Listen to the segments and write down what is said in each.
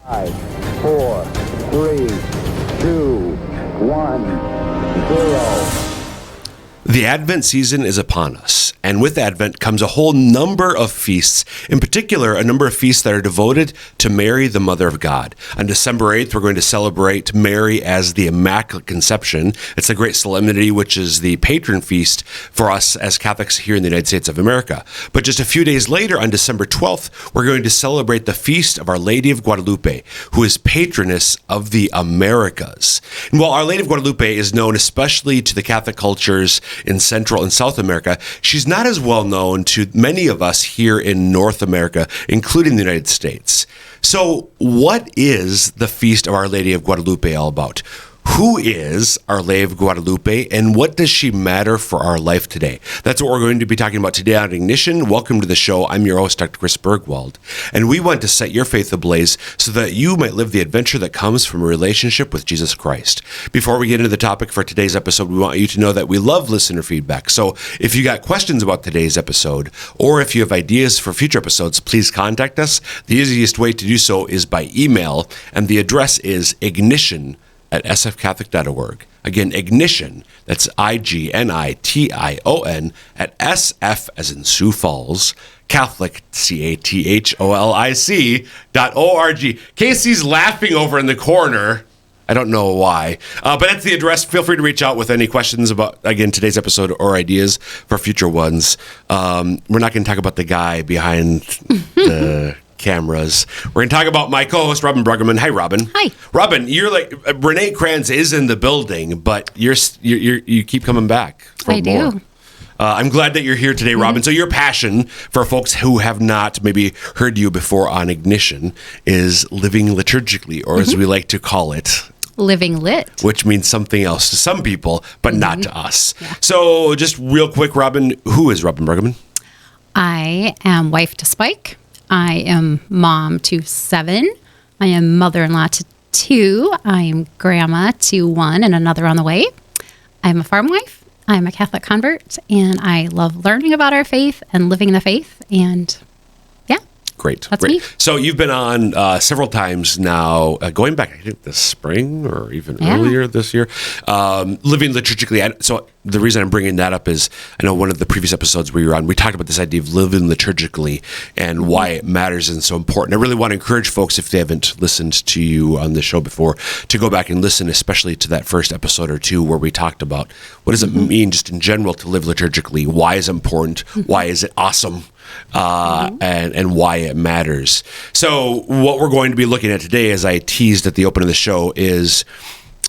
5, 4, 3, 2, 1, 0. The Advent season is upon us, and with Advent comes a whole number of feasts, in particular, a number of feasts that are devoted to Mary, the Mother of God. On December 8th, we're going to celebrate Mary as the Immaculate Conception. It's a great solemnity, which is the patron feast for us as Catholics here in the United States of America. But just a few days later, on December 12th, we're going to celebrate the feast of Our Lady of Guadalupe, who is patroness of the Americas. And while Our Lady of Guadalupe is known especially to the Catholic cultures in Central and South America, she's not as well known to many of us here in North America, including the United States. So what is the Feast of Our Lady of Guadalupe all about? Who is Our Lady of Guadalupe, and what does she matter for our life today? That's what we're going to be talking about today on Ignition. Welcome to the show. I'm your host, Dr. Chris Bergwald, and we want to set your faith ablaze so that you might live the adventure that comes from a relationship with Jesus Christ. Before we get into the topic for today's episode, we want you to know that we love listener feedback. So if you got questions about today's episode, or if you have ideas for future episodes, please contact us. The easiest way to do so is by email, and the address is ignition@sfcatholic.org. Again, ignition, that's IGNITION, at SF, as in Sioux Falls, Catholic, CATHOLIC.org. Casey's laughing over in the corner. I don't know why, but that's the address. Feel free to reach out with any questions about, again, today's episode or ideas for future ones. We're not going to talk about the guy behind the cameras. We're going to talk about my co-host, Robyn Bruggeman. Hi, Robyn. Hi. Robyn, you're like, Renee Kranz is in the building, but you keep coming back for I more. do. I'm glad that you're here today, Robyn. So your passion, for folks who have not maybe heard you before on Ignition, is living liturgically, or as we like to call it, Living lit. which means something else to some people, but not to us. Yeah. So just real quick, Robyn, who is Robyn Bruggeman? I am wife to Spike. I am mom to 7. I am mother-in-law to 2. I am grandma to 1 and another on the way. I'm a farm wife. I'm a Catholic convert, and I love learning about our faith and living the faith. And yeah. Great. That's Great. me. So you've been on several times now, going back, I think, this spring or even earlier this year, living liturgically. So the reason I'm bringing that up is I know one of the previous episodes we were on, we talked about this idea of living liturgically and why it matters and so important. I really want to encourage folks, if they haven't listened to you on the show before, to go back and listen, especially to that first episode or two where we talked about what does it mean just in general to live liturgically? Why is it important? Why is it awesome? And why it matters. So what we're going to be looking at today, as I teased at the open of the show, is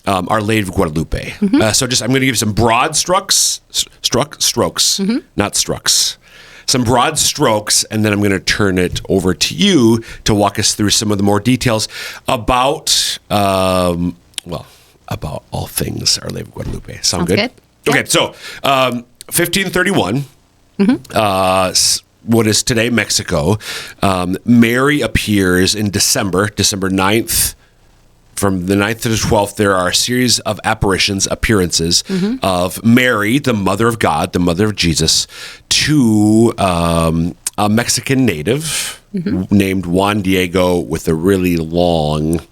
Our Lady of Guadalupe. So just I'm going to give some broad strokes, not strucks. Some broad strokes, and then I'm going to turn it over to you to walk us through some of the more details about, about all things Our Lady of Guadalupe. Sound good? Okay, so 1531. What is today Mexico, Mary appears in December 9th. From the 9th to the 12th, there are a series of appearances of Mary, the Mother of God, the Mother of Jesus, to a Mexican native named Juan Diego with a really long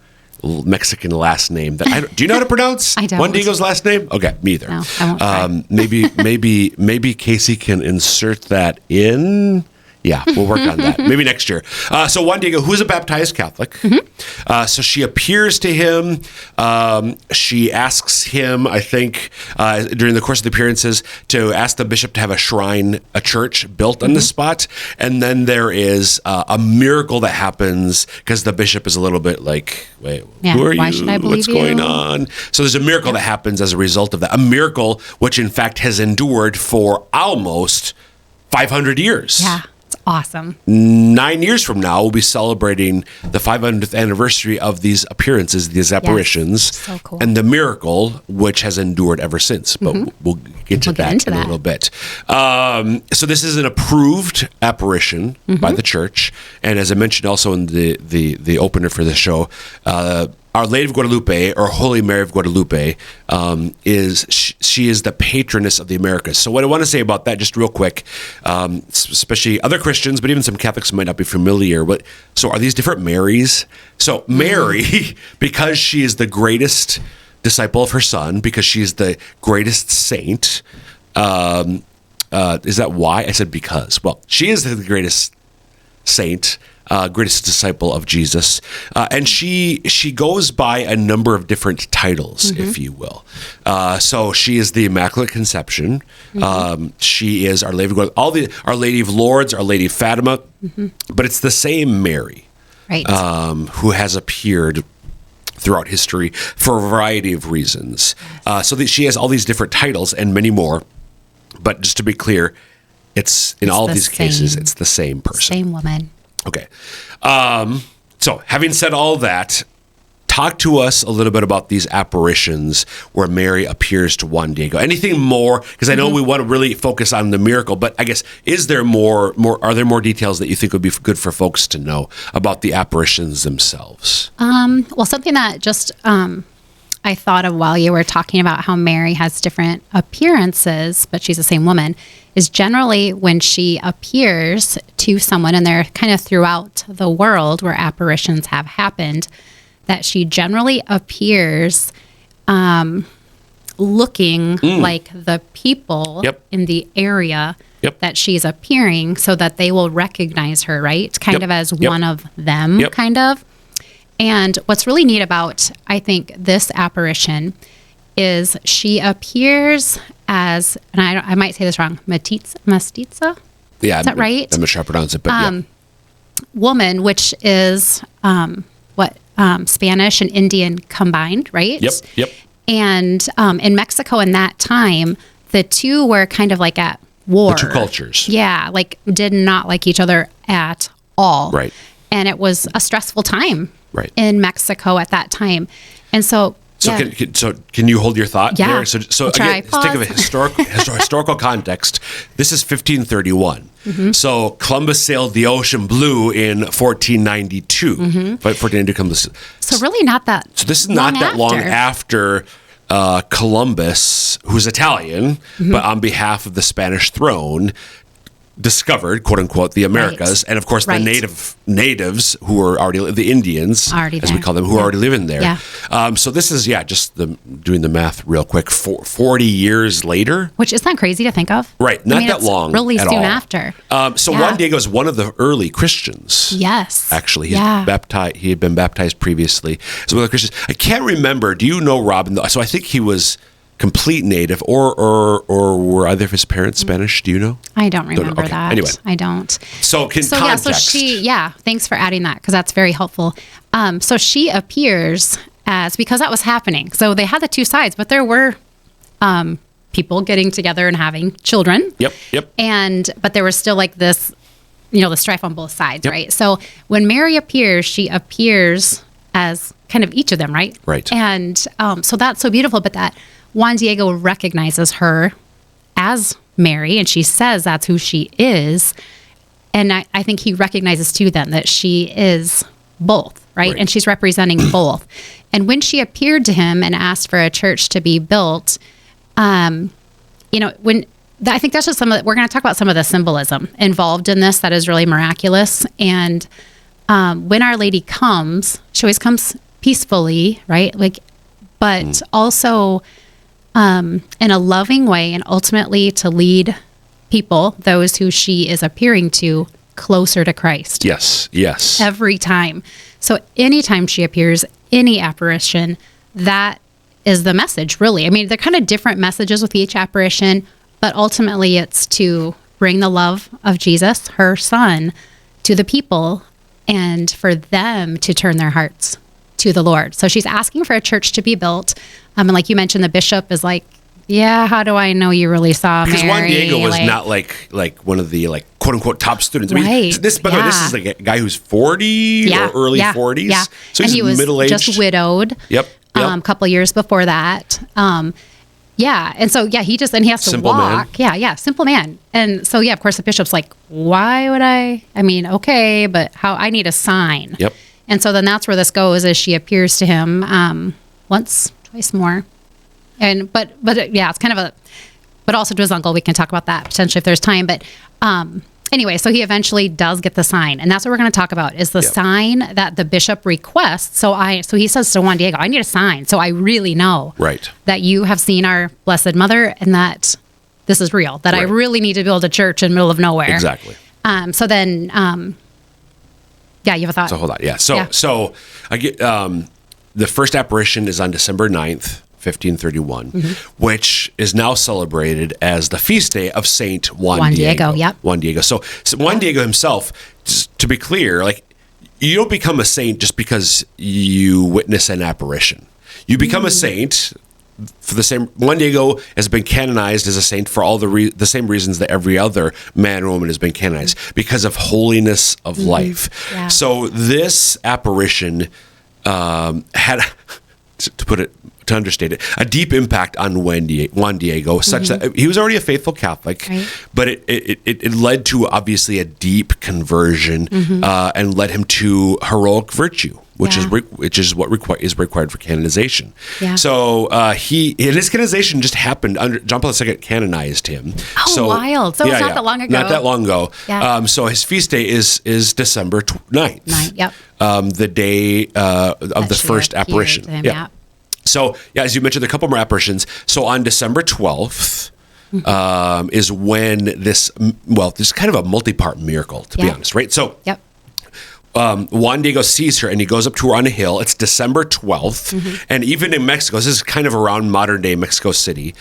Mexican last name. Do you know how to pronounce I don't. Juan Diego's last name? Okay, me either. No, I won't try. Maybe Casey can insert that in. Yeah, we'll work on that. Maybe next year. So Juan Diego, who is a baptized Catholic, so she appears to him. She asks him, I think, during the course of the appearances, to ask the bishop to have a shrine, a church built on the spot. And then there is a miracle that happens because the bishop is a little bit like, wait, who are why you? should I believe What's going you? on? So there's a miracle that happens as a result of that. A miracle which, in fact, has endured for almost 500 years. Yeah. It's awesome. 9 years from now, we'll be celebrating the 500th anniversary of these appearances, these apparitions, so cool. and the miracle, which has endured ever since. But we'll get to that in a little bit. So this is an approved apparition by the church. And as I mentioned also in the opener for the show, Our Lady of Guadalupe, or Holy Mary of Guadalupe, she is the patroness of the Americas. So what I want to say about that, just real quick, especially other Christians, but even some Catholics might not be familiar. So are these different Marys? So Mary, because she is the greatest disciple of her son, because she is the greatest saint. Is that why I said because? Well, she is the greatest saint, greatest disciple of Jesus, and she goes by a number of different titles, if you will. So she is the Immaculate Conception. She is Our Lady of Guadalupe, Our Lady of Lourdes, Our Lady of Fatima, but it's the same Mary, Right. Who has appeared throughout history for a variety of reasons. So she has all these different titles and many more. But just to be clear, it's in all of these cases, it's the same person. Same woman. Okay. So having said all that, talk to us a little bit about these apparitions where Mary appears to Juan Diego. Anything more? Because I know we want to really focus on the miracle, but I guess, is there are there more details that you think would be good for folks to know about the apparitions themselves? Well, something that just I thought of while you were talking about how Mary has different appearances, but she's the same woman, is generally when she appears to someone, and they're kind of throughout the world where apparitions have happened, that she generally appears looking like the people in the area that she's appearing, so that they will recognize her, right? Kind of as one of them, kind of. And what's really neat about, I think, this apparition is she appears as, and I might say this wrong, mestiza? Yeah. Is that right? I'm not sure how to pronounce it, but woman, which is Spanish and Indian combined, right? Yep. And in Mexico in that time, the two were kind of like at war. The two cultures. Yeah, like did not like each other at all. Right. And it was a stressful time in Mexico at that time. And so can you hold your thought there? So again, let's think of a historical context. This is 1531. So Columbus sailed the ocean blue in 1492. 1492 Columbus. So really not that. So this is not that long after Columbus, who's Italian, but on behalf of the Spanish throne, discovered, quote unquote, the Americas, and of course the natives who were already the Indians, as we call them, who are already living there. So this is just doing the math real quick. 40 years later, which is not crazy to think of, right? Not that long, really at soon all. after. So Juan Diego is one of the early Christians. Yes, actually, he's baptized. He had been baptized previously as one of the Christians. I can't remember. Do you know Robyn? So I think he was complete native, or were either of his parents Spanish? Do you know? I don't remember that. Anyway, I don't. So context. Thanks for adding that, because that's very helpful. So she appears as, because that was happening. So they had the two sides, but there were people getting together and having children. Yep. But there was still like this, the strife on both sides, right? So when Mary appears, she appears as kind of each of them, right? Right. And so that's so beautiful, but that Juan Diego recognizes her as Mary, and she says that's who she is. And I think he recognizes too then that she is both, right? And she's representing both. And when she appeared to him and asked for a church to be built, I think that's just we're going to talk about some of the symbolism involved in this that is really miraculous. And when Our Lady comes, she always comes peacefully, right? But also in a loving way, and ultimately to lead people, those who she is appearing to, closer to Christ. Yes. Every time. So anytime she appears, any apparition, that is the message, really. I mean, they're kind of different messages with each apparition, but ultimately it's to bring the love of Jesus, her son, to the people, and for them to turn their hearts to the Lord. So she's asking for a church to be built. And like you mentioned, the bishop is like, how do I know you really saw Mary? Because Juan Diego was not like one of the quote unquote top students. I mean, this is like a guy who's 40 or early 40s. Yeah. So he's middle-aged. Just widowed. Yep. A couple years before that. And so he has to simple walk. Man. Simple man. And so of course the bishop's like, why would I mean, okay, but how I need a sign. Yep. And so then that's where this goes, as she appears to him once, twice more. And but yeah, it's kind of but also to his uncle. We can talk about that potentially if there's time. But anyway, so he eventually does get the sign, and that's what we're going to talk about is the sign that the bishop requests. So he says to Juan Diego, I need a sign, so I really know that you have seen our Blessed Mother and that this is real, that I really need to build a church in the middle of nowhere. Exactly. So then, you have a thought? So hold on. Yeah. So I get, the first apparition is on December 9th, 1531, which is now celebrated as the feast day of Saint Juan Diego. Juan Diego. So Juan Diego himself, just to be clear, like, you don't become a saint just because you witness an apparition. You become a saint for the same. Juan Diego has been canonized as a saint for all the same reasons that every other man or woman has been canonized, because of holiness of life. Yeah. So this apparition had, to understate it, a deep impact on Juan Diego, such that he was already a faithful Catholic, but it led to obviously a deep conversion and led him to heroic virtue, which is what is required for canonization. Yeah. So his canonization just happened. John Paul II canonized him. Oh, so, wild! So it's not that long ago. Not that long ago. Yeah. So his feast day is December 9th. Yep. The day of the first apparition. Yeah. So, as you mentioned, a couple more apparitions. So on December 12th is when this is kind of a multi-part miracle, to be honest, right? So Juan Diego sees her and he goes up to her on a hill. It's December 12th. And even in Mexico, this is kind of around modern day Mexico City.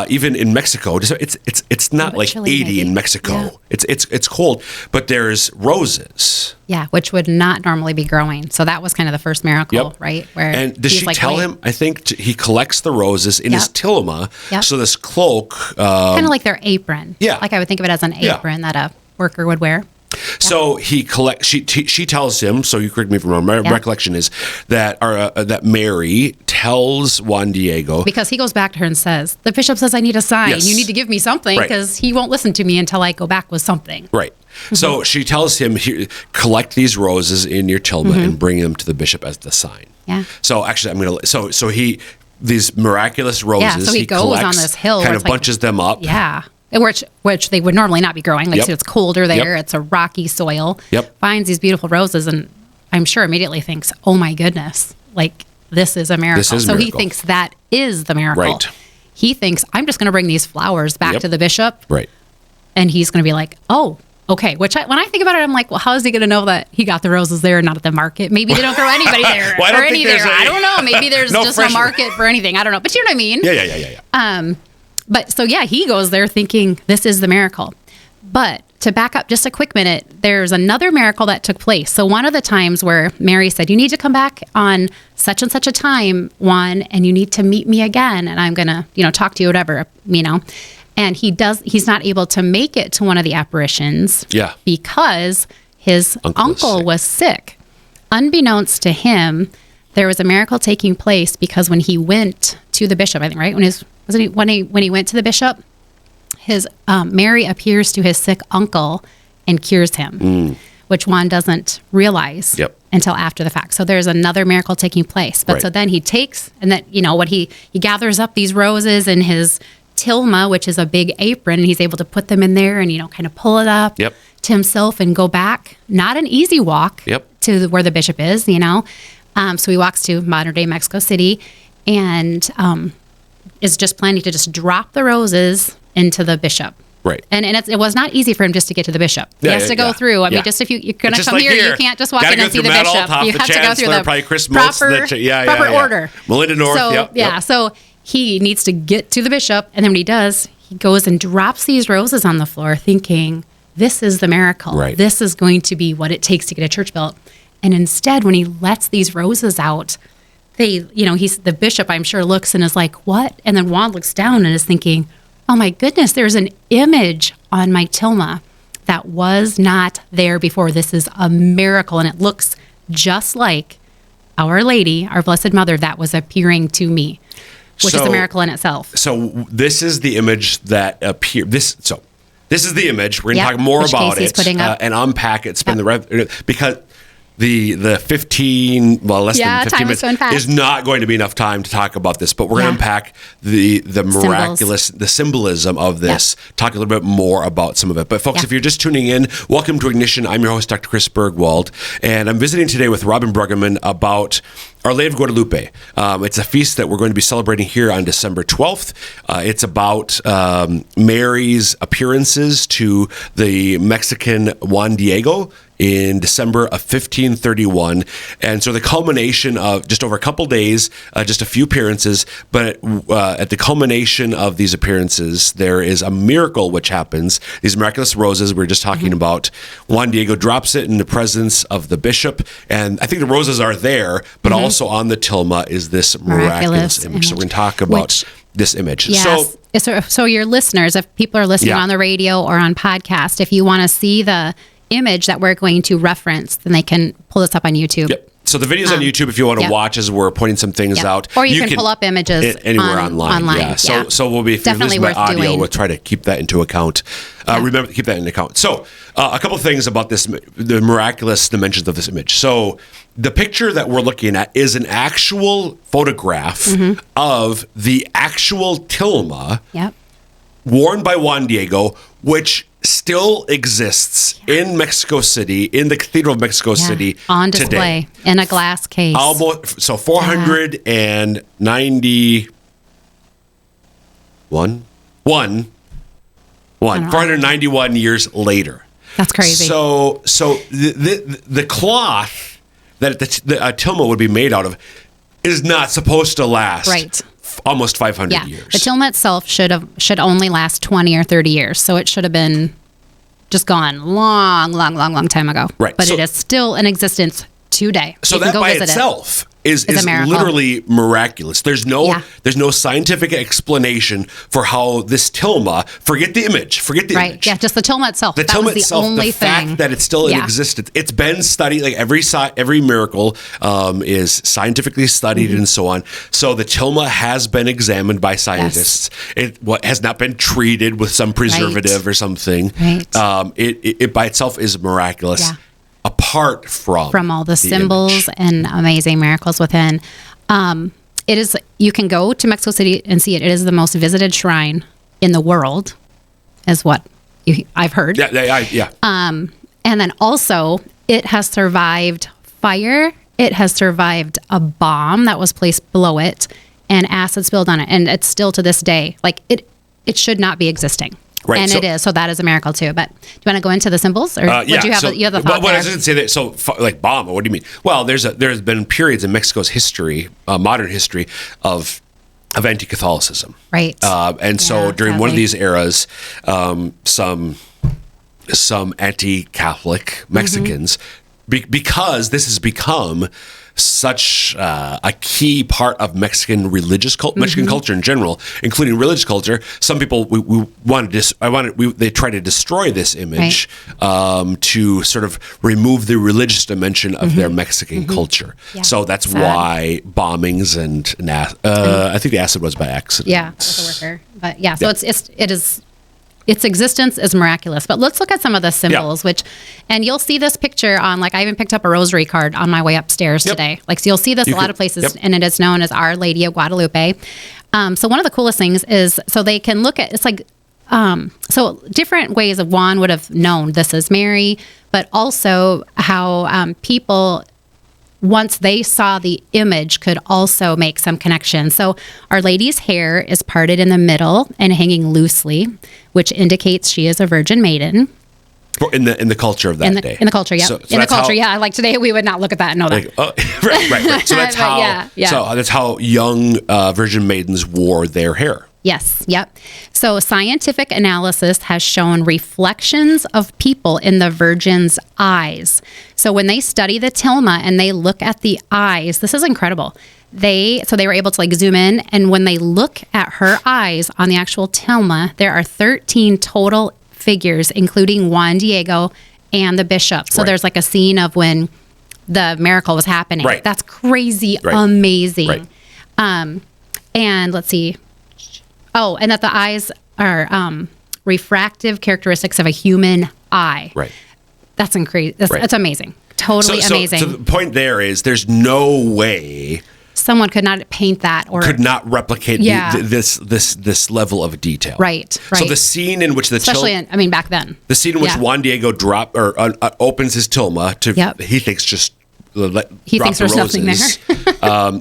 Even in Mexico, it's not like 80 in Mexico. Yeah. It's cold, but there's roses. Yeah, which would not normally be growing. So that was kind of the first miracle, right? And does she tell him? I think he collects the roses in his tilma. So this cloak, kind of like their apron. Yeah, like I would think of it as an apron that a worker would wear. So he collects. She tells him. So you correct me if I'm wrong. My recollection is that that Mary tells Juan Diego, because he goes back to her and says, "The bishop says I need a sign. Yes. You need to give me something, because he won't listen to me until I go back with something." Right. So she tells him, collect these roses in your tilma and bring them to the bishop as the sign. Yeah. So actually, I'm gonna. So these miraculous roses. Yeah. So he goes collects, on this hill, kind of bunches them up. Yeah. Which they would normally not be growing. Like, so it's colder there. It's a rocky soil. Finds these beautiful roses, and I'm sure immediately thinks, "Oh my goodness! Like, this is a miracle." So he thinks that is the miracle. Right. He thinks, "I'm just going to bring these flowers back to the bishop." Right. And he's going to be like, "Oh, okay." Which when I think about it, I'm like, well, how is he going to know that he got the roses there and not at the market? Maybe they don't grow anybody there or any there. I don't know. Maybe there's just no market for anything. I don't know. But you know what I mean? Yeah. But so, he goes there thinking this is the miracle. But to back up just a quick minute, there's another miracle that took place. So one of the times where Mary said, you need to come back on such and such a time, Juan, and you need to meet me again. And I'm going to, talk to you, whatever, And he's not able to make it to one of the apparitions because his uncle was sick. Unbeknownst to him, there was a miracle taking place because when he went to the bishop, I think, right? When he went to the bishop, his Mary appears to his sick uncle and cures him, which Juan doesn't realize until after the fact. So there's another miracle taking place. But so then he takes, and then, what he gathers up these roses in his tilma, which is a big apron, and he's able to put them in there and, kind of pull it up to himself and go back. Not an easy walk to where the bishop is, So he walks to modern day Mexico City and is just planning to just drop the roses into the bishop. Right. And it was not easy for him just to get to the bishop. He has to go through. I mean, just if you're going to come here, you can't just walk in and see the bishop. You have to go through the proper order. Melinda North. So he needs to get to the bishop. And then when he does, he goes and drops these roses on the floor thinking, this is the miracle. Right. This is going to be what it takes to get a church built. And instead, when he lets these roses out, the bishop, I'm sure, looks and is like, what? And then Juan looks down and is thinking, oh my goodness, there's an image on my tilma that was not there before. This is a miracle. And it looks just like Our Lady, our Blessed Mother, that was appearing to me, which is a miracle in itself. So this is the image that appeared. This is the image. We're going to talk more about it and unpack it, because the 15, well, less Yeah, than 15 time minutes is going fast. is not going to be enough time to talk about this, but we're going to unpack the miraculous, the symbolism of this, talk a little bit more about some of it. But folks, if you're just tuning in, welcome to Ignition. I'm your host, Dr. Chris Bergwald, and I'm visiting today with Robyn Bruggeman about Our Lady of Guadalupe. It's a feast that we're going to be celebrating here on December 12th. It's about Mary's appearances to the Mexican Juan Diego in December of 1531. And so the culmination of just over a couple days, just a few appearances, but at the culmination of these appearances, there is a miracle which happens. These miraculous roses we were just talking about. Juan Diego drops it in the presence of the bishop. And I think the roses are there, but also on the tilma is this miraculous image. So we're going to talk about this image. Yes. So your listeners, if people are listening on the radio or on podcast, if you want to see the image that we're going to reference, then they can pull this up on YouTube. Yep. So the video's on YouTube if you want to watch as we're pointing some things out. Or you can pull up images anywhere online. Yeah. So we'll be, if you're listening by audio, we'll try to keep that into account. Remember to keep that into account. So a couple of things about this, the miraculous dimensions of this image. So the picture that we're looking at is an actual photograph of the actual tilma worn by Juan Diego, which still exists in Mexico City, in the Cathedral of Mexico City on display today. In a glass case. Almost, so 491 years later. That's crazy. So the cloth that the tilma would be made out of is not supposed to last almost 500 years. The tilma itself should only last 20 or 30 years. So it should have been just gone long time ago. Right. But it is still in existence today. So that by itself is literally miraculous. There's no scientific explanation for how this tilma, forget the image. Yeah, just the tilma itself. The tilma itself, the fact that it's still in existence. It's been studied, like every miracle is scientifically studied and so on. So the tilma has been examined by scientists. It has not been treated with some preservative or something. It by itself is miraculous. Yeah. Apart from all the symbols and amazing miracles within. It is, you can go to Mexico City and see it. It is the most visited shrine in the world, is what I've heard. Yeah. And then also, it has survived fire. It has survived a bomb that was placed below it and acid spilled on it. And it's still to this day, like it should not be existing. Right, and it is. So that is a miracle too. But do you want to go into the symbols, or would you have the thought there? I was going to say that. So, like bomb. What do you mean? Well, there's been periods in Mexico's history, modern history, of anti-Catholicism. Right. And so during one of these eras, some anti-Catholic Mexicans, because this has become such a key part of Mexican religious Mexican culture in general, including religious culture. Some people they try to destroy this image to sort of remove the religious dimension of their Mexican culture. Yeah. So that's why bombings and I think the acid was by accident. Yeah, with a worker. But so it is. Its existence is miraculous. But let's look at some of the symbols, and you'll see this picture on, like, I even picked up a rosary card on my way upstairs today. Like, so you'll see this a lot of places, and it is known as Our Lady of Guadalupe. So one of the coolest things is, so they can look at, it's like, so different ways of Juan would have known this is Mary, but also how people, once they saw the image, could also make some connection. So Our Lady's hair is parted in the middle and hanging loosely, which indicates she is a virgin maiden. In the culture of that day. In the culture, yeah. So in the culture, like today, we would not look at that and know that. Right. So that's how. So that's how young virgin maidens wore their hair. Yes. Yep. So scientific analysis has shown reflections of people in the virgin's eyes. So when they study the tilma and they look at the eyes, this is incredible. They were able to, like, zoom in, and when they look at her eyes on the actual tilma, there are 13 total figures, including Juan Diego and the bishop. So there's like a scene of when the miracle was happening. Right. That's crazy, amazing. Right. And let's see. Oh, and that the eyes are refractive characteristics of a human eye. Right. That's incredible. That's amazing. totally amazing. So the point there is there's no way someone could not paint that or could not replicate Yeah. this level of detail. Right. So the scene in which especially back then. the scene in which Yeah. Juan Diego opens his tilma to Yep. he thinks just He drop thinks the there's nothing roses.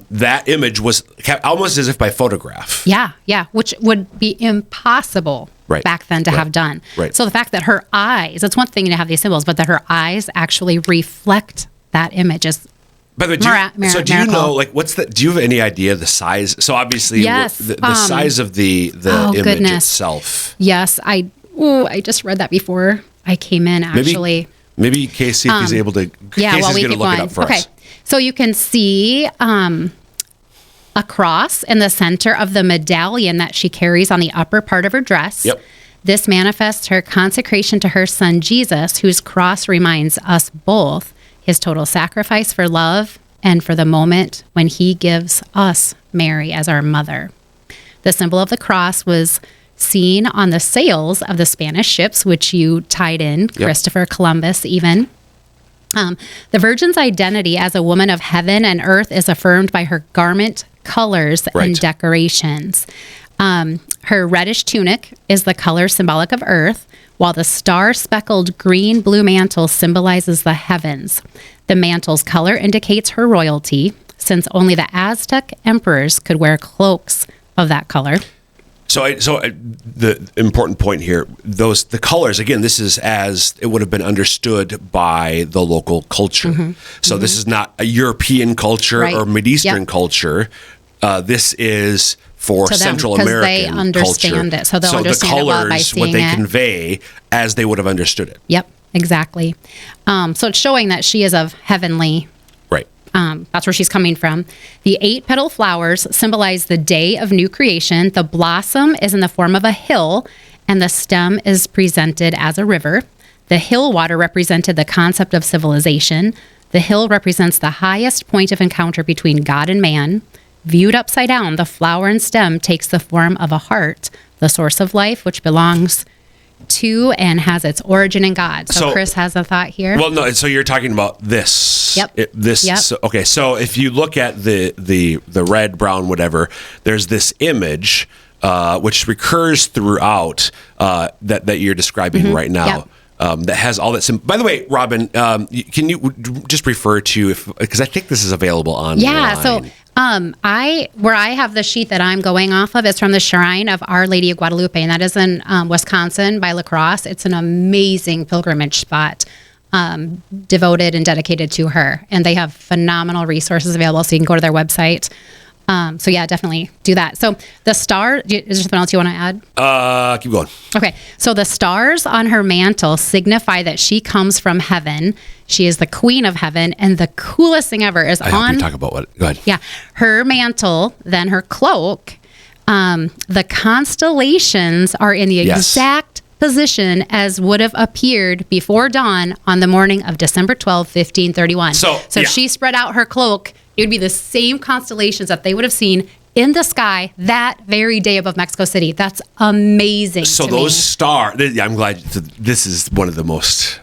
That image was almost as if by photograph. Yeah, which would be impossible back then to have done. Right. So the fact that her eyes, it's one thing to have these symbols, but that her eyes actually reflect that image is By the way, do you know, like, do you have any idea the size? So obviously, Yes, the size of the image itself. Yes, I just read that before I came in, actually. Maybe Casey is able to. Yeah, Casey's we going to keep look going. it up for okay, us. so you can see a cross in the center of the medallion that she carries on the upper part of her dress. Yep. This manifests her consecration to her son Jesus, whose cross reminds us both his total sacrifice for love and for the moment when he gives us Mary as our mother. The symbol of the cross was seen on the sails of the Spanish ships, which you tied in, Christopher Columbus even. The Virgin's identity as a woman of heaven and earth is affirmed by her garment colors and decorations. Her reddish tunic is the color symbolic of earth, while the star-speckled green-blue mantle symbolizes the heavens. The mantle's color indicates her royalty, since only the Aztec emperors could wear cloaks of that color. So the important point here, the colors, again, this is as it would have been understood by the local culture. So this is not a European culture or Mideastern culture. This is for Central American they understand culture. it. So they'll understand the colors, it well by seeing what they it. convey as they would have understood it. Yep, exactly. So it's showing that she is of heavenly. Right. That's where she's coming from. The 8-petal flowers symbolize the day of new creation. The blossom is in the form of a hill, and the stem is presented as a river. The hill water represented the concept of civilization. The hill represents the highest point of encounter between God and man. Viewed upside down, the flower and stem takes the form of a heart, the source of life, which belongs to and has its origin in God. So Chris has a thought here. Well, no. So you're talking about this. Yep. Okay. So if you look at the red, brown, whatever, there's this image which recurs throughout that you're describing right now. Yep. That has all that. By the way, Robyn, can you just refer to because I think this is available online. Yeah. So where I have the sheet that I'm going off of is from the Shrine of Our Lady of Guadalupe, and that is in Wisconsin by La Crosse. It's an amazing pilgrimage spot devoted and dedicated to her, and they have phenomenal resources available. So you can go to their website. So yeah, definitely do that. So the star, is there something else you want to add? Keep going. Okay. So the stars on her mantle signify that she comes from heaven. She is the queen of heaven. And the coolest thing ever is I hope you talk about what, go ahead. Yeah. Her mantle, then her cloak, the constellations are in the exact position as would have appeared before dawn on the morning of December 12, 1531. So if she spread out her cloak, it would be the same constellations that they would have seen in the sky that very day above Mexico City. That's amazing. So to those me. stars, I'm glad this is one of the most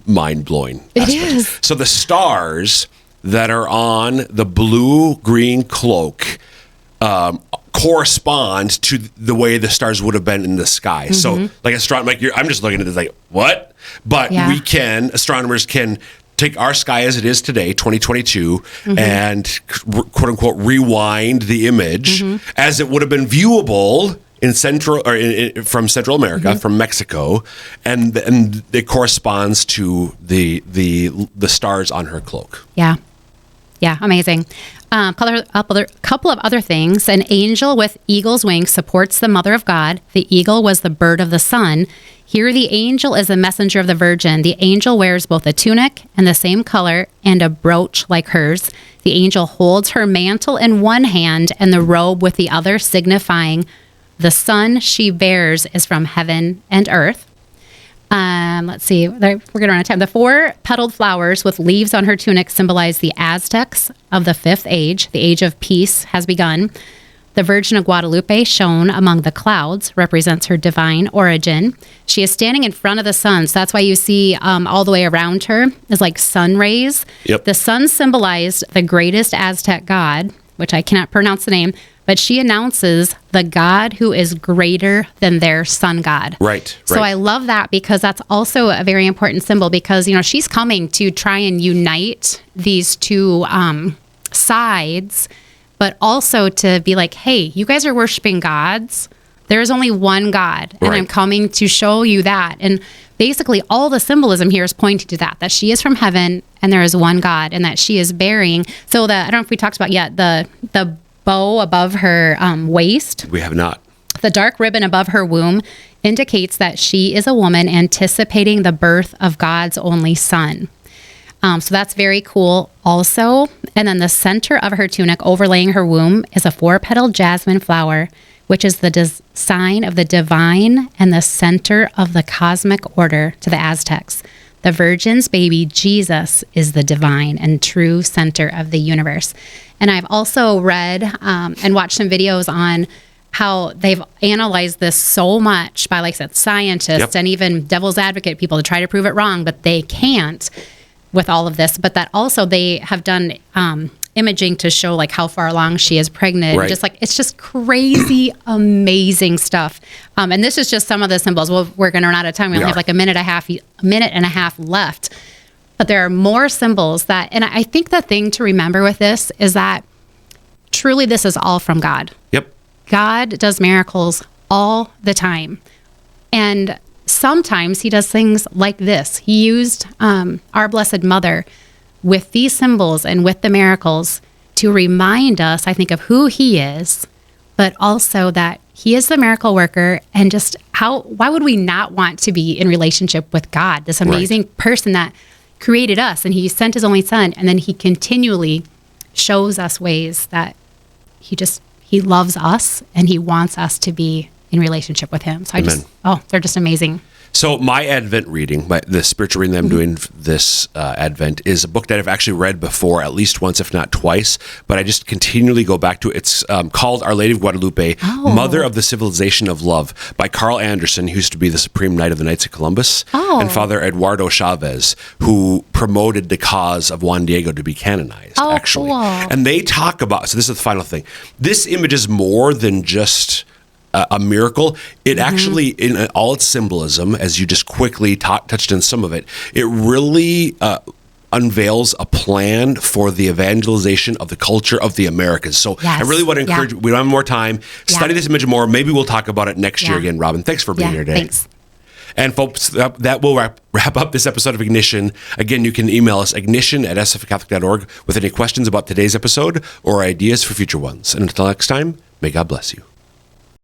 mind-blowing aspects. It is. So the stars that are on the blue-green cloak correspond to the way the stars would have been in the sky. So like I'm just looking at this like, what? But astronomers can take our sky as it is today, 2022, and quote unquote rewind the image as it would have been viewable in from Central America, from Mexico, and it corresponds to the stars on her cloak. Yeah, amazing. Couple of other things. An angel with eagle's wings supports the Mother of God. The eagle was the bird of the sun. Here the angel is a messenger of the Virgin. The angel wears both a tunic and the same color and a brooch like hers. The angel holds her mantle in one hand and the robe with the other, signifying the son she bears is from heaven and earth. Let's see, we're getting around time. The 4-petaled flowers with leaves on her tunic symbolize the Aztecs of the 5th age. The age of peace has begun. The Virgin of Guadalupe, shown among the clouds, represents her divine origin. She is standing in front of the sun, so that's why you see all the way around her is like sun rays. Yep. The sun symbolized the greatest Aztec god, which I cannot pronounce the name, but she announces the God who is greater than their sun god. Right. So I love that because that's also a very important symbol because, she's coming to try and unite these two sides, but also to be like, hey, you guys are worshiping gods. There's only one God, and I'm coming to show you that. And basically all the symbolism here is pointing to that she is from heaven and there is one God and that she is bearing. So I don't know if we talked about yet, the bow above her waist. We have not. The dark ribbon above her womb indicates that she is a woman anticipating the birth of God's only son. So that's very cool also. And then the center of her tunic overlaying her womb is a 4-petaled jasmine flower, which is the sign of the divine and the center of the cosmic order to the Aztecs. The Virgin's baby, Jesus, is the divine and true center of the universe. And I've also read and watched some videos on how they've analyzed this so much by, like I said, scientists and even devil's advocate people to try to prove it wrong, but they can't with all of this. But that also they have done imaging to show like how far along she is pregnant. Just like, it's just crazy, amazing stuff. And this is just some of the symbols. Well, we're going to run out of time. We only have like a minute and a half left. But there are more symbols that, and I think the thing to remember with this is that truly this is all from God. Yep. God does miracles all the time. And sometimes he does things like this. He used our Blessed Mother with these symbols and with the miracles to remind us, I think, of who he is, but also that he is the miracle worker and just why would we not want to be in relationship with God, this amazing person that created us, and he sent his only son, and then he continually shows us ways that he loves us and he wants us to be in relationship with him. So they're just amazing. So my Advent reading, the spiritual reading that I'm doing this Advent, is a book that I've actually read before at least once, if not twice, but I just continually go back to it. It's called Our Lady of Guadalupe, Mother of the Civilization of Love, by Carl Anderson, who used to be the Supreme Knight of the Knights of Columbus, and Father Eduardo Chavez, who promoted the cause of Juan Diego to be canonized, actually. Cool. And they talk about, so this is the final thing, this image is more than just a miracle. It actually, in all its symbolism, as you just quickly touched on some of it, it really unveils a plan for the evangelization of the culture of the Americas. So I really want to encourage, we don't have more time, study this image more. Maybe we'll talk about it next year again, Robyn. Thanks for being here today. Thanks. And folks, that will wrap up this episode of Ignition. Again, you can email us ignition@sfcatholic.org with any questions about today's episode or ideas for future ones. And until next time, may God bless you.